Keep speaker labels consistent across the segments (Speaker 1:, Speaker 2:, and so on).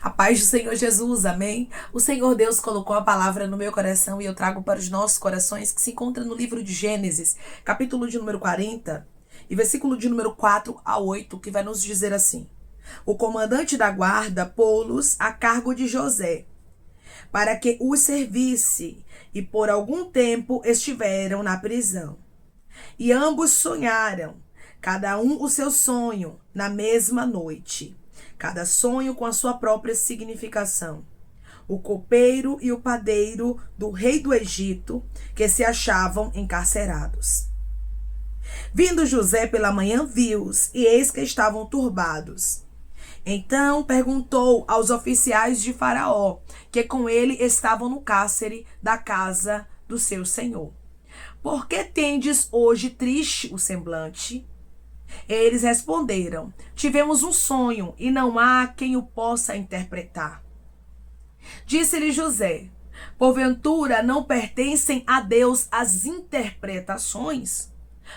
Speaker 1: A paz do Senhor Jesus, amém? O Senhor Deus colocou a palavra no meu coração e eu trago para os nossos corações, que se encontra no livro de Gênesis, capítulo de número 40, e versículo de número 4 a 8, que vai nos dizer assim: O comandante da guarda pô-los a cargo de José, para que os servisse, e por algum tempo estiveram na prisão. E ambos sonharam, cada um o seu sonho, na mesma noite. Cada sonho com a sua própria significação. O copeiro e o padeiro do rei do Egito, que se achavam encarcerados. Vindo José pela manhã, viu-os, e eis que estavam turbados. Então perguntou aos oficiais de Faraó, que com ele estavam no cárcere da casa do seu senhor: Por que tendes hoje triste o semblante? Eles responderam: Tivemos um sonho, e não há quem o possa interpretar. Disse-lhe José: Porventura não pertencem a Deus as interpretações?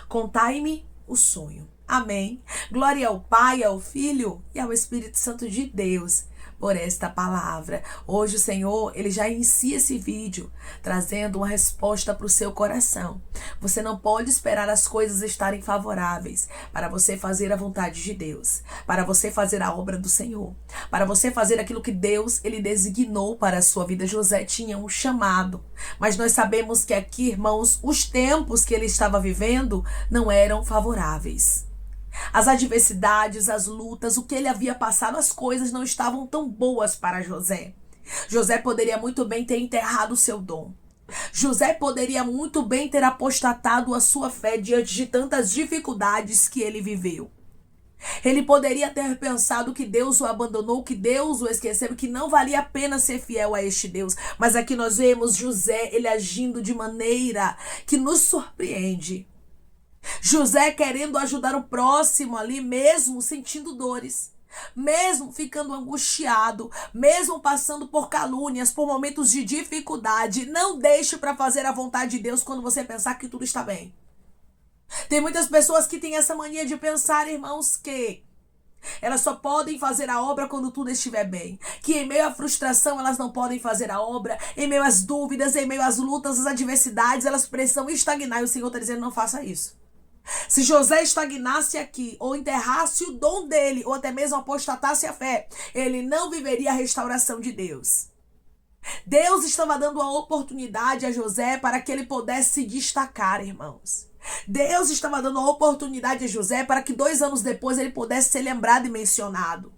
Speaker 1: Contai-me o sonho. Amém. Glória ao Pai, ao Filho e ao Espírito Santo de Deus por esta palavra. Hoje o Senhor, ele já inicia esse vídeo trazendo uma resposta para o seu coração. Você não pode esperar as coisas estarem favoráveis para você fazer a vontade de Deus, para você fazer a obra do Senhor, para você fazer aquilo que Deus, ele designou para a sua vida. José tinha um chamado, mas nós sabemos que aqui, irmãos, os tempos que ele estava vivendo não eram favoráveis. As adversidades, as lutas, o que ele havia passado, as coisas não estavam tão boas para José. José poderia muito bem ter enterrado o seu dom. José poderia muito bem ter apostatado a sua fé diante de tantas dificuldades que ele viveu. Ele poderia ter pensado que Deus o abandonou, que Deus o esqueceu, que não valia a pena ser fiel a este Deus. Mas aqui nós vemos José, ele agindo de maneira que nos surpreende. José querendo ajudar o próximo ali, mesmo sentindo dores, mesmo ficando angustiado, mesmo passando por calúnias, por momentos de dificuldade. Não deixe para fazer a vontade de Deus quando você pensar que tudo está bem. Tem muitas pessoas que têm essa mania de pensar, irmãos, que elas só podem fazer a obra quando tudo estiver bem. Que em meio à frustração elas não podem fazer a obra. Em meio às dúvidas, em meio às lutas, às adversidades, elas precisam estagnar. E o Senhor está dizendo: não faça isso. Se José estagnasse aqui, ou enterrasse o dom dele, ou até mesmo apostatasse a fé, ele não viveria a restauração de Deus. Deus estava dando a oportunidade a José para que ele pudesse se destacar, irmãos. Deus estava dando a oportunidade a José para que 2 anos depois ele pudesse ser lembrado e mencionado.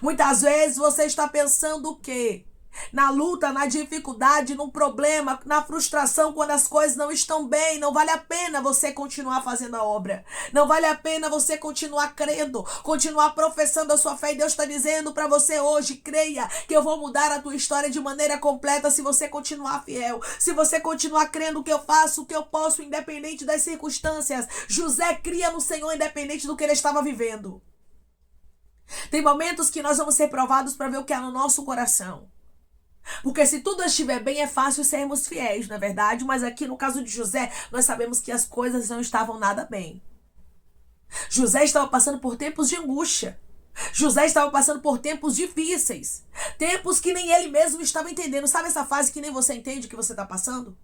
Speaker 1: Muitas vezes você está pensando o quê? Na luta, na dificuldade, no problema, na frustração, quando as coisas não estão bem, não vale a pena você continuar fazendo a obra. Não vale a pena você continuar crendo, continuar professando a sua fé. E Deus está dizendo para você hoje: creia que eu vou mudar a tua história de maneira completa se você continuar fiel. Se você continuar crendo que eu faço o que eu posso, independente das circunstâncias. José cria no Senhor, independente do que ele estava vivendo. Tem momentos que nós vamos ser provados para ver o que há no nosso coração. Porque se tudo estiver bem, é fácil sermos fiéis, não é verdade? Mas aqui no caso de José, nós sabemos que as coisas não estavam nada bem. José estava passando por tempos de angústia. José estava passando por tempos difíceis. Tempos que nem ele mesmo estava entendendo. Sabe essa fase que nem você entende o que você está passando?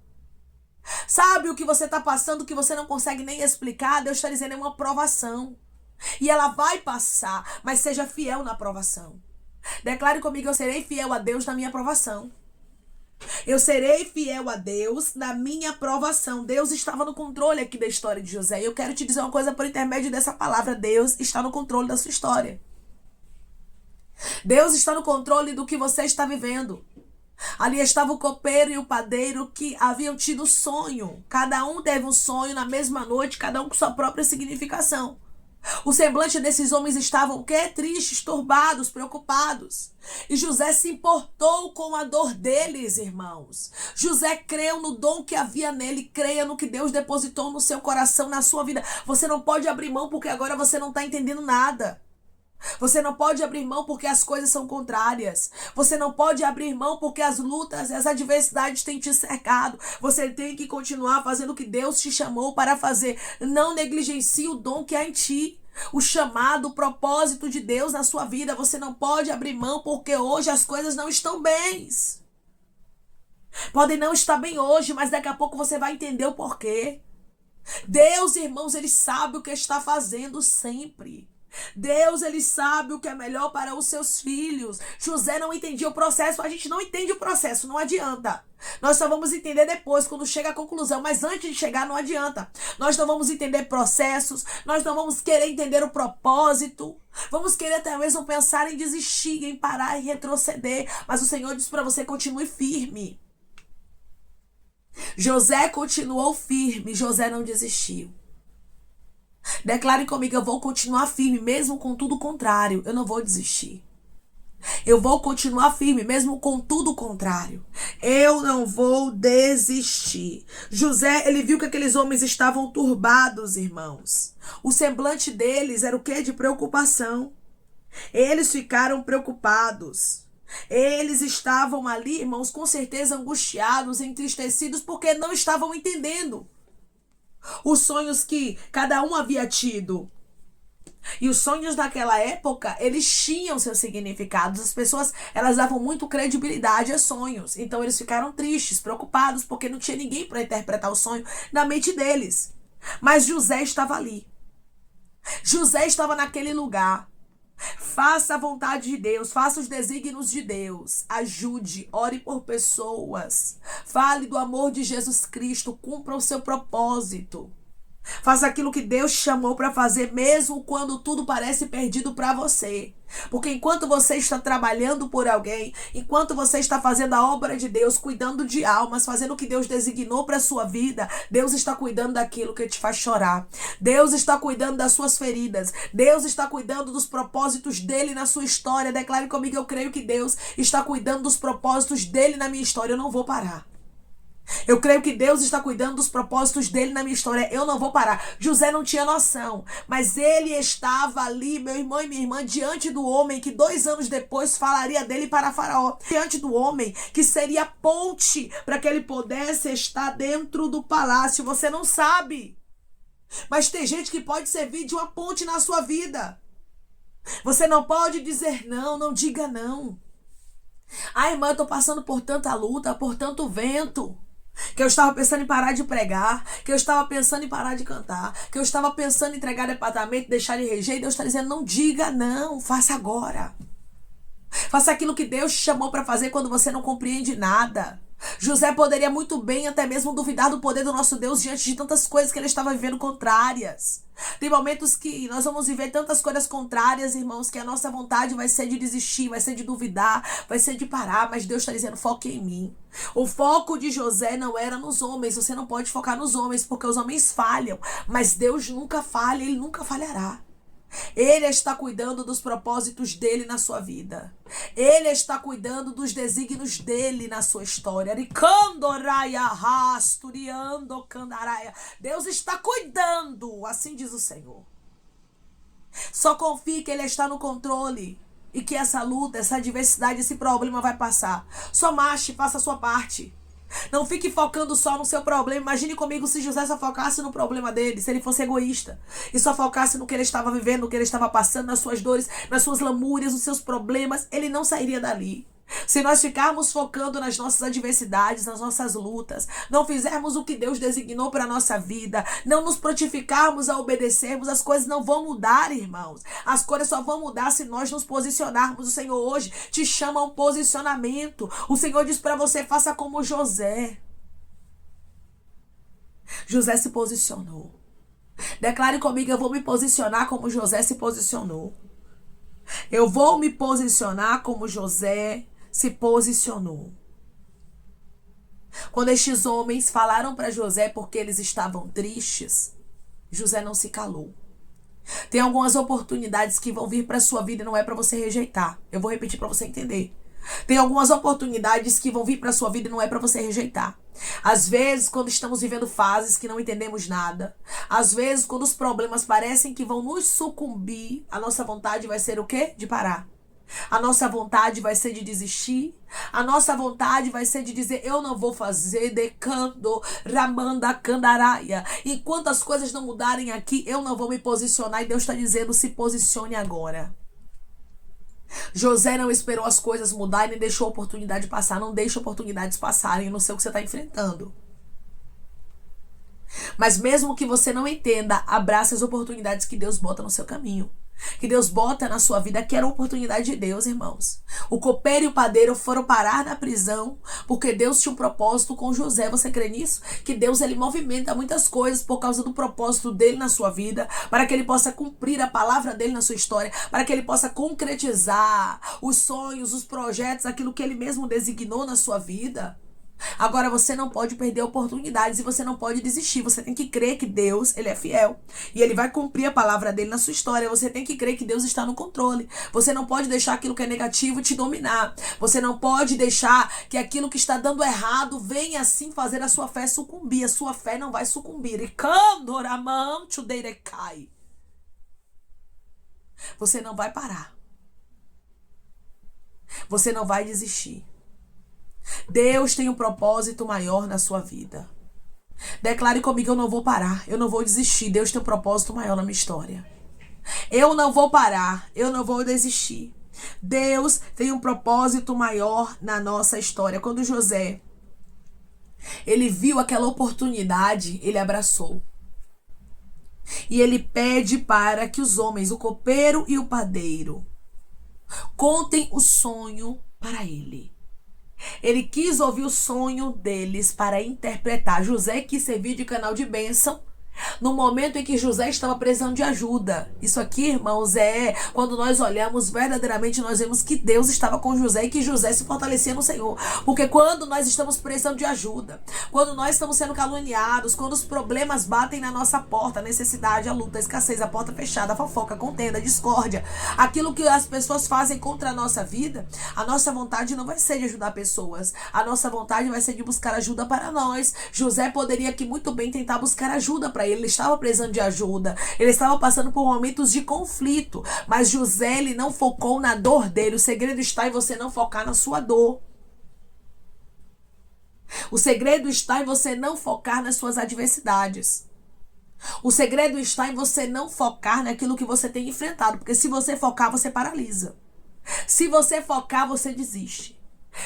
Speaker 1: Sabe o que você está passando que você não consegue nem explicar? Deus está dizendo: é uma provação. E ela vai passar, mas seja fiel na provação. Declare comigo: eu serei fiel a Deus na minha provação. Eu serei fiel a Deus na minha provação. Deus estava no controle aqui da história de José. E eu quero te dizer uma coisa por intermédio dessa palavra: Deus está no controle da sua história. Deus está no controle do que você está vivendo. Ali estava o copeiro e o padeiro que haviam tido sonho. Cada um teve um sonho na mesma noite, cada um com sua própria significação. O semblante desses homens estavam o quê? Tristes, turbados, preocupados. E José se importou com a dor deles, irmãos. José creu no dom que havia nele. Creia no que Deus depositou no seu coração, na sua vida. Você não pode abrir mão porque agora você não está entendendo nada. Você não pode abrir mão porque as coisas são contrárias. Você não pode abrir mão porque as lutas, as adversidades têm te cercado. Você tem que continuar fazendo o que Deus te chamou para fazer. Não negligencie o dom que há em ti. O chamado, o propósito de Deus na sua vida. Você não pode abrir mão porque hoje as coisas não estão bem. Podem não estar bem hoje, mas daqui a pouco você vai entender o porquê. Deus, irmãos, Ele sabe o que está fazendo sempre. Deus, Ele sabe o que é melhor para os seus filhos. José não entendia o processo. A gente não entende o processo, não adianta. Nós só vamos entender depois, quando chega a conclusão. Mas antes de chegar, não adianta. Nós não vamos entender processos. Nós não vamos querer entender o propósito. Vamos querer até mesmo pensar em desistir, em parar e retroceder. Mas o Senhor diz para você, continue firme. José continuou firme. José não desistiu. Declare comigo, eu vou continuar firme, mesmo com tudo contrário. Eu não vou desistir. Eu vou continuar firme, mesmo com tudo contrário. Eu não vou desistir. José, ele viu que aqueles homens estavam turbados, irmãos. O semblante deles era o quê? De preocupação. Eles ficaram preocupados. Eles estavam ali, irmãos, com certeza angustiados, entristecidos, porque não estavam entendendo os sonhos que cada um havia tido. E os sonhos daquela época, eles tinham seus significados. As pessoas, elas davam muito credibilidade a sonhos. Então eles ficaram tristes, preocupados, porque não tinha ninguém para interpretar o sonho na mente deles. Mas José estava ali. José estava naquele lugar. Faça a vontade de Deus, faça os desígnios de Deus, ajude, ore por pessoas, fale do amor de Jesus Cristo, cumpra o seu propósito. Faça aquilo que Deus chamou para fazer, mesmo quando tudo parece perdido para você. Porque enquanto você está trabalhando por alguém, enquanto você está fazendo a obra de Deus, cuidando de almas, fazendo o que Deus designou para a sua vida, Deus está cuidando daquilo que te faz chorar. Deus está cuidando das suas feridas. Deus está cuidando dos propósitos dele na sua história. Declare comigo, eu creio que Deus está cuidando dos propósitos dele na minha história. Eu não vou parar. Eu creio que Deus está cuidando dos propósitos dele na minha história. Eu não vou parar. José não tinha noção, mas ele estava ali, meu irmão e minha irmã, diante do homem que 2 anos depois falaria dele para Faraó. Diante do homem que seria ponte para que ele pudesse estar dentro do palácio. Você não sabe, mas tem gente que pode servir de uma ponte na sua vida. Você não pode dizer não, não diga não. Ai, irmã, eu estou passando por tanta luta, por tanto vento, que eu estava pensando em parar de pregar, que eu estava pensando em parar de cantar, que eu estava pensando em entregar departamento, deixar de reger, e Deus está dizendo, não diga não, faça agora. Faça aquilo que Deus te chamou para fazer quando você não compreende nada. José poderia muito bem até mesmo duvidar do poder do nosso Deus diante de tantas coisas que ele estava vivendo contrárias. Tem momentos que nós vamos viver tantas coisas contrárias, irmãos, que a nossa vontade vai ser de desistir, vai ser de duvidar, vai ser de parar, mas Deus está dizendo, foque em mim. O foco de José não era nos homens, você não pode focar nos homens, porque os homens falham, mas Deus nunca falha, Ele nunca falhará. Ele está cuidando dos propósitos dele na sua vida. Ele está cuidando dos desígnios dele na sua história. Deus está cuidando, assim diz o Senhor. Só confie que Ele está no controle e que essa luta, essa adversidade, esse problema vai passar. Só marche, faça a sua parte. Não fique focando só no seu problema. Imagine comigo se José só focasse no problema dele, se ele fosse egoísta e só focasse no que ele estava vivendo, no que ele estava passando, nas suas dores, nas suas lamúrias, nos seus problemas, ele não sairia dali. Se nós ficarmos focando nas nossas adversidades, nas nossas lutas, não fizermos o que Deus designou para a nossa vida, não nos prontificarmos a obedecermos, as coisas não vão mudar, irmãos. As coisas só vão mudar se nós nos posicionarmos. O Senhor hoje te chama a um posicionamento. O Senhor diz para você, faça como José. José se posicionou. Declare comigo, eu vou me posicionar como José se posicionou. Eu vou me posicionar como José se posicionou. Quando estes homens falaram para José porque eles estavam tristes, José não se calou. Tem algumas oportunidades que vão vir para a sua vida e não é para você rejeitar. Eu vou repetir para você entender. Tem algumas oportunidades que vão vir para sua vida e não é para você rejeitar. Às vezes, quando estamos vivendo fases que não entendemos nada, às vezes, quando os problemas parecem que vão nos sucumbir, a nossa vontade vai ser o quê? De parar. A nossa vontade vai ser de desistir. A nossa vontade vai ser de dizer, eu não vou fazer, decando, ramanda, candaraia. Enquanto as coisas não mudarem aqui, eu não vou me posicionar. E Deus está dizendo, se posicione agora. José não esperou as coisas mudarem, nem deixou a oportunidade passar. Não deixe oportunidades passarem. Eu não sei o que você está enfrentando. Mas mesmo que você não entenda, abrace as oportunidades que Deus bota no seu caminho. Que Deus bota na sua vida, que era a oportunidade de Deus, irmãos. O copeiro e o padeiro foram parar na prisão porque Deus tinha um propósito com José. Você crê nisso? Que Deus, ele movimenta muitas coisas por causa do propósito dele na sua vida, para que ele possa cumprir a palavra dele na sua história, para que ele possa concretizar os sonhos, os projetos, aquilo que ele mesmo designou na sua vida. Agora você não pode perder oportunidades e você não pode desistir. Você tem que crer que Deus, ele é fiel e ele vai cumprir a palavra dele na sua história. Você tem que crer que Deus está no controle. Você não pode deixar aquilo que é negativo te dominar. Você não pode deixar que aquilo que está dando errado venha assim fazer a sua fé sucumbir. A sua fé não vai sucumbir. Você não vai parar. Você não vai desistir. Deus tem um propósito maior na sua vida. Declare comigo, eu não vou parar, eu não vou desistir. Deus tem um propósito maior na minha história. Eu não vou parar, eu não vou desistir. Deus tem um propósito maior na nossa história. Quando José, ele viu aquela oportunidade, ele abraçou. E ele pede para que os homens, o copeiro e o padeiro, contem o sonho para ele. Ele quis ouvir o sonho deles para interpretar. José quis servir de canal de bênção no momento em que José estava precisando de ajuda. Isso aqui, irmãos, quando nós olhamos verdadeiramente, nós vemos que Deus estava com José e que José se fortalecia no Senhor. Porque quando nós estamos precisando de ajuda, quando nós estamos sendo caluniados, quando os problemas batem na nossa porta, a necessidade, a luta, a escassez, a porta fechada, a fofoca, a contenda, a discórdia, aquilo que as pessoas fazem contra a nossa vida, a nossa vontade não vai ser de ajudar pessoas. A nossa vontade vai ser de buscar ajuda para nós. José poderia aqui muito bem tentar buscar ajuda para ele estava precisando de ajuda, ele estava passando por momentos de conflito, mas José, ele não focou na dor dele. O segredo está em você não focar na sua dor. O segredo está em você não focar nas suas adversidades. O segredo está em você não focar naquilo que você tem enfrentado, porque se você focar, você paralisa. Se você focar, você desiste.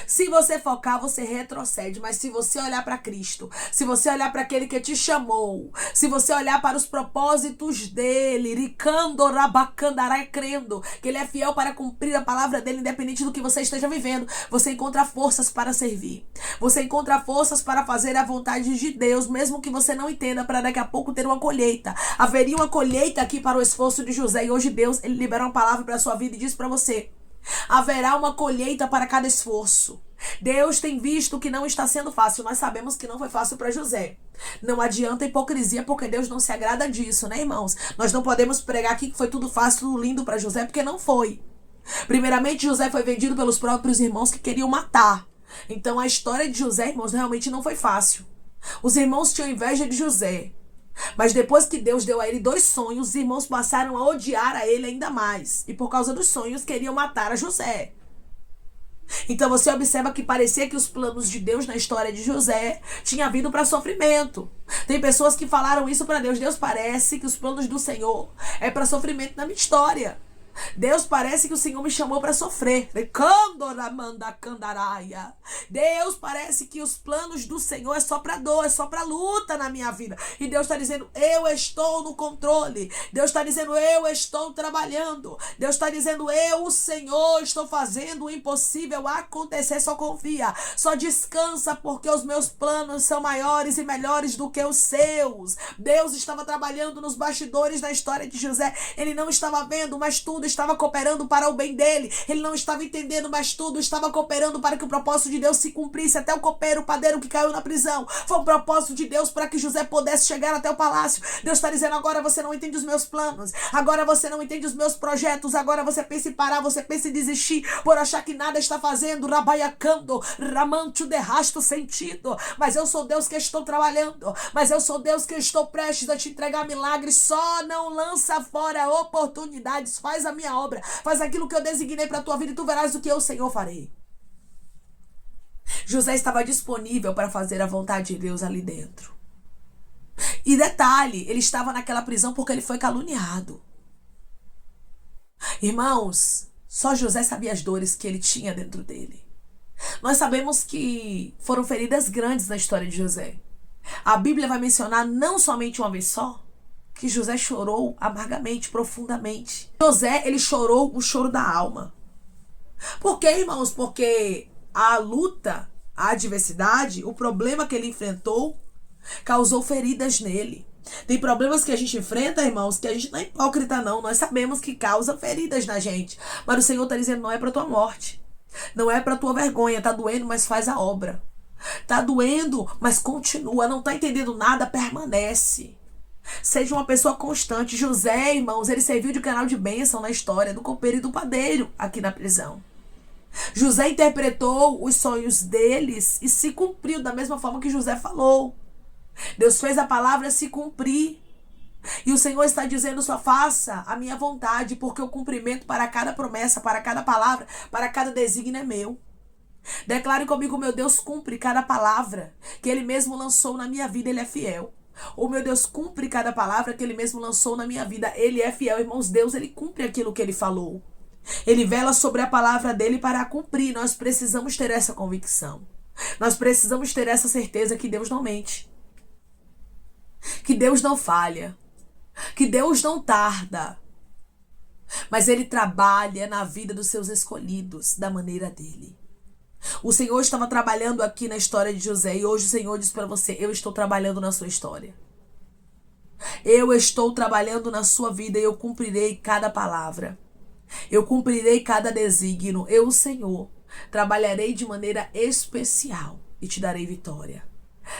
Speaker 1: Se você focar, você retrocede. Mas se você olhar para Cristo, se você olhar para aquele que te chamou, se você olhar para os propósitos dele, crendo que ele é fiel para cumprir a palavra dele, independente do que você esteja vivendo, você encontra forças para servir. Você encontra forças para fazer a vontade de Deus, mesmo que você não entenda, para daqui a pouco ter uma colheita. Haveria uma colheita aqui para o esforço de José, e hoje Deus, ele libera uma palavra para a sua vida e diz para você: haverá uma colheita para cada esforço. Deus tem visto que não está sendo fácil. Nós sabemos que não foi fácil para José. Não adianta hipocrisia, porque Deus não se agrada disso, né, irmãos? Nós não podemos pregar aqui que foi tudo fácil, tudo lindo para José, porque não foi. Primeiramente, José foi vendido pelos próprios irmãos que queriam matar. Então a história de José, irmãos, realmente não foi fácil. Os irmãos tinham inveja de José. Mas depois que Deus deu a ele 2 sonhos, os irmãos passaram a odiar a ele ainda mais. E por causa dos sonhos, queriam matar a José. Então você observa que parecia que os planos de Deus na história de José tinham vindo para sofrimento. Tem pessoas que falaram isso para Deus: Deus, parece que os planos do Senhor é para sofrimento na minha história. Deus, parece que o Senhor me chamou para sofrer. Deus, parece que os planos do Senhor é só para dor, é só para luta na minha vida. E Deus está dizendo: eu estou no controle. Deus está dizendo: eu estou trabalhando. Deus está dizendo: eu, o Senhor, estou fazendo o impossível acontecer. Só confia, só descansa, porque os meus planos são maiores e melhores do que os seus. Deus estava trabalhando nos bastidores da história de José. Ele não estava vendo, mas tudo estava cooperando para o bem dele. Ele não estava entendendo, mas tudo estava cooperando para que o propósito de Deus se cumprisse. Até o copeiro, o padeiro que caiu na prisão, foi um propósito de Deus para que José pudesse chegar até o palácio. Deus está dizendo: agora você não entende os meus planos, agora você não entende os meus projetos, agora você pensa em parar, você pensa em desistir, por achar que nada está fazendo, rabaiacando, ramancho derrasto sentido. Mas eu sou Deus que estou trabalhando, mas eu sou Deus que estou prestes a te entregar milagres. Só não lança fora oportunidades, faz a minha obra, faz aquilo que eu designei para a tua vida e tu verás o que eu, Senhor, farei. José estava disponível para fazer a vontade de Deus ali dentro. E detalhe, ele estava naquela prisão porque ele foi caluniado. Irmãos, só José sabia as dores que ele tinha dentro dele. Nós sabemos que foram feridas grandes na história de José. A Bíblia vai mencionar não somente uma vez só, que José chorou amargamente, profundamente. José, ele chorou o choro da alma. Por quê, irmãos? Porque a luta, a adversidade, o problema que ele enfrentou causou feridas nele. Tem problemas que a gente enfrenta, irmãos, que a gente não é hipócrita, não. Nós sabemos que causa feridas na gente. Mas o Senhor está dizendo: não é para tua morte. Não é para tua vergonha. Tá doendo, mas faz a obra. Tá doendo, mas continua. Não tá entendendo nada, permanece. Seja uma pessoa constante. José, irmãos, ele serviu de canal de bênção na história do copeiro e do padeiro aqui na prisão. José interpretou os sonhos deles e se cumpriu da mesma forma que José falou. Deus fez a palavra se cumprir. E o Senhor está dizendo: só faça a minha vontade, porque o cumprimento para cada promessa, para cada palavra, para cada desígnio é meu. Declare comigo: meu Deus cumpre cada palavra que Ele mesmo lançou na minha vida, Ele é fiel. O meu Deus cumpre cada palavra que Ele mesmo lançou na minha vida, Ele é fiel. Irmãos, Deus, Ele cumpre aquilo que Ele falou. Ele vela sobre a palavra dele para a cumprir. Nós precisamos ter essa convicção. Nós precisamos ter essa certeza que Deus não mente, que Deus não falha, que Deus não tarda, mas Ele trabalha na vida dos seus escolhidos da maneira dele. O Senhor estava trabalhando aqui na história de José e hoje o Senhor diz para você: eu estou trabalhando na sua história. Eu estou trabalhando na sua vida e eu cumprirei cada palavra. Eu cumprirei cada desígnio. Eu, o Senhor, trabalharei de maneira especial e te darei vitória.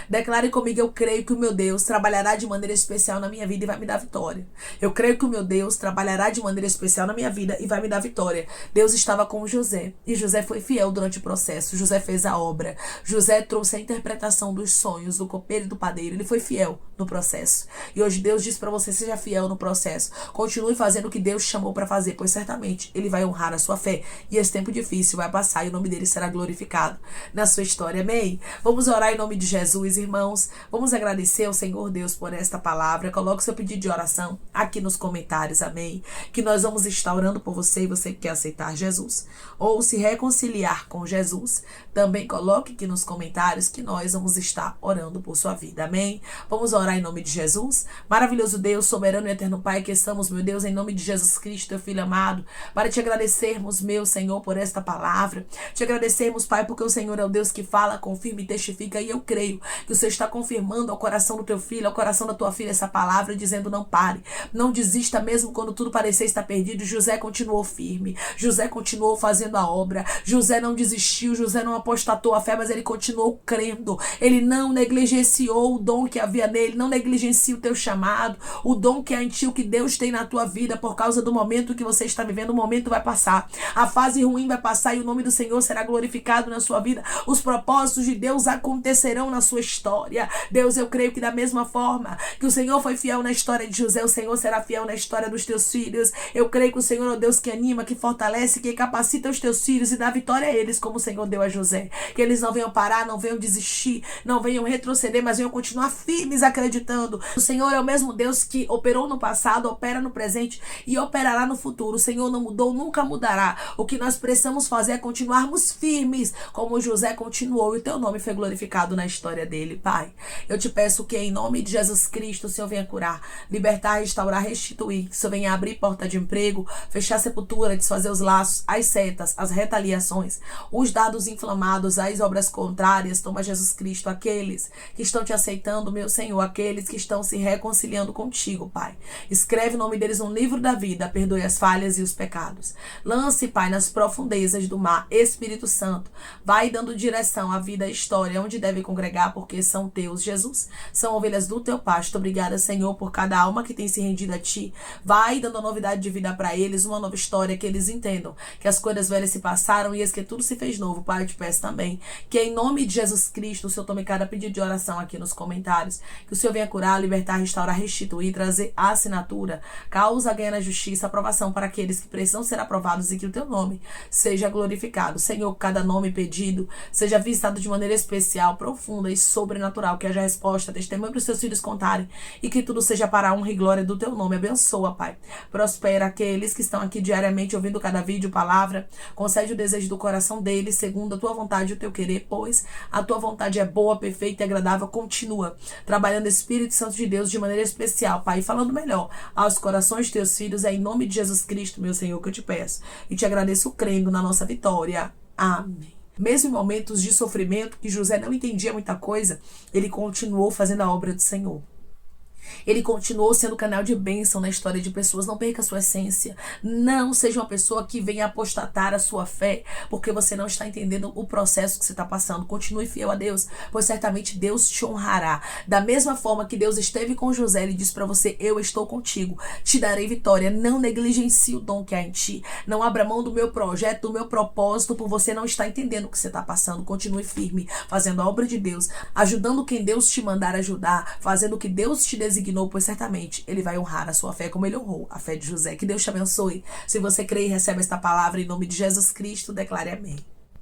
Speaker 1: Declare comigo: eu creio que o meu Deus trabalhará de maneira especial na minha vida e vai me dar vitória. Eu creio que o meu Deus trabalhará de maneira especial na minha vida e vai me dar vitória. Deus estava com José e José foi fiel durante o processo. José fez a obra. José trouxe a interpretação dos sonhos do copeiro e do padeiro. Ele foi fiel no processo. E hoje Deus diz para você: seja fiel no processo. Continue fazendo o que Deus chamou para fazer, pois certamente Ele vai honrar a sua fé. E esse tempo difícil vai passar e o nome dele será glorificado na sua história. Amém? Vamos orar em nome de Jesus. Irmãos, vamos agradecer ao Senhor Deus por esta palavra. Coloque seu pedido de oração aqui nos comentários, amém? Que nós vamos estar orando por você e você que quer aceitar Jesus ou se reconciliar com Jesus, também coloque aqui nos comentários que nós vamos estar orando por sua vida, amém? Vamos orar em nome de Jesus. Maravilhoso Deus, soberano e eterno Pai, que estamos, meu Deus, em nome de Jesus Cristo, teu Filho amado, para te agradecermos, meu Senhor, por esta palavra. Te agradecermos, Pai, porque o Senhor é o Deus que fala, confirma e testifica, e eu creio que o Senhor está confirmando ao coração do teu filho, ao coração da tua filha essa palavra, dizendo: não pare, não desista mesmo quando tudo parecer estar perdido. José continuou firme, José continuou fazendo a obra, José não desistiu, José não apostatou a fé, mas ele continuou crendo, ele não negligenciou o dom que havia nele, não negligencia o teu chamado, o dom que é antigo que Deus tem na tua vida por causa do momento que você está vivendo. O momento vai passar, a fase ruim vai passar e o nome do Senhor será glorificado na sua vida. Os propósitos de Deus acontecerão na sua história. Deus, eu creio que da mesma forma que o Senhor foi fiel na história de José, o Senhor será fiel na história dos teus filhos. Eu creio que o Senhor é o Deus que anima, que fortalece, que capacita os teus filhos e dá vitória a eles, como o Senhor deu a José. Que eles não venham parar, não venham desistir, não venham retroceder, mas venham continuar firmes acreditando. O Senhor é o mesmo Deus que operou no passado, opera no presente e operará no futuro. O Senhor não mudou, nunca mudará. O que nós precisamos fazer é continuarmos firmes, como José continuou, e o teu nome foi glorificado na história história dele, Pai. Eu te peço que em nome de Jesus Cristo o Senhor venha curar, libertar, restaurar, restituir, que o Senhor venha abrir porta de emprego, fechar a sepultura, desfazer os laços, as setas, as retaliações, os dados inflamados, as obras contrárias. Toma, Jesus Cristo, aqueles que estão te aceitando, meu Senhor, aqueles que estão se reconciliando contigo, Pai. Escreve o nome deles no livro da vida, perdoe as falhas e os pecados. Lance, Pai, nas profundezas do mar. Espírito Santo, vai dando direção à vida, à história, onde deve congregar, porque são teus, Jesus. São ovelhas do teu pasto. Obrigada, Senhor, por cada alma que tem se rendido a ti. Vai dando novidade de vida para eles, uma nova história, que eles entendam que as coisas velhas se passaram e eis que tudo se fez novo. Pai, eu te peço também que em nome de Jesus Cristo o Senhor tome cada pedido de oração aqui nos comentários, que o Senhor venha curar, libertar, restaurar, restituir, trazer a assinatura, causa, ganha na justiça, aprovação para aqueles que precisam ser aprovados e que o teu nome seja glorificado. Senhor, cada nome pedido seja visitado de maneira especial, profunda e sobrenatural, que haja resposta, testemunho para os seus filhos contarem e que tudo seja para a honra e glória do teu nome. Abençoa, Pai. Prospera aqueles que estão aqui diariamente ouvindo cada vídeo, palavra. Concede o desejo do coração deles, segundo a tua vontade e o teu querer, pois a tua vontade é boa, perfeita e agradável. Continua trabalhando, Espírito Santo de Deus, de maneira especial, Pai, falando melhor aos corações de teus filhos. É em nome de Jesus Cristo, meu Senhor, que eu te peço e te agradeço crendo na nossa vitória. Amém. Mesmo em momentos de sofrimento, que José não entendia muita coisa, ele continuou fazendo a obra do Senhor. Ele continuou sendo canal de bênção na história de pessoas. Não perca a sua essência. Não seja uma pessoa que venha apostatar a sua fé, porque você não está entendendo o processo que você está passando. Continue fiel a Deus, pois certamente Deus te honrará. Da mesma forma que Deus esteve com José, ele disse para você: eu estou contigo, te darei vitória. Não negligencie o dom que há em ti. Não abra mão do meu projeto, do meu propósito, por você não estar entendendo o que você está passando. Continue firme, fazendo a obra de Deus, ajudando quem Deus te mandar ajudar, fazendo o que Deus te designou, pois certamente ele vai honrar a sua fé como ele honrou a fé de José. Que Deus te abençoe. Se você crê e recebe esta palavra em nome de Jesus Cristo, declare amém.